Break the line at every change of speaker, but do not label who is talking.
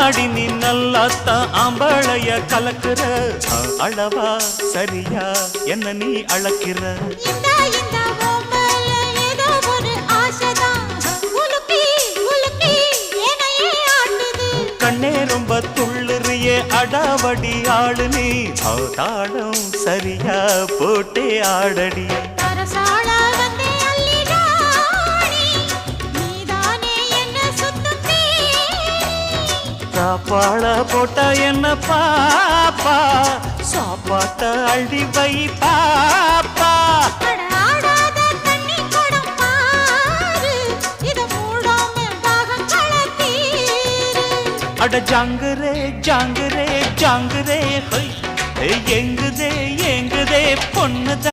ஆடி நீ நல்லாத்தான் ஆம்பளைய கலக்குற அளவா சரியா என்ன நீ அளக்கிற கண்ணே ரொம்ப துள்ளுறியே அடாவடி ஆளு நீ தாளம் சரியா போட்டே ஆடடி சாப்பாட போட்ட என்ன பாப்பா சாப்பாட்ட அள்ளி வை பாப்பா அட ஜாங்குரே ஜாங்குரே ஜாங்குரே எங்குதே எங்குதே பொண்ணுதான்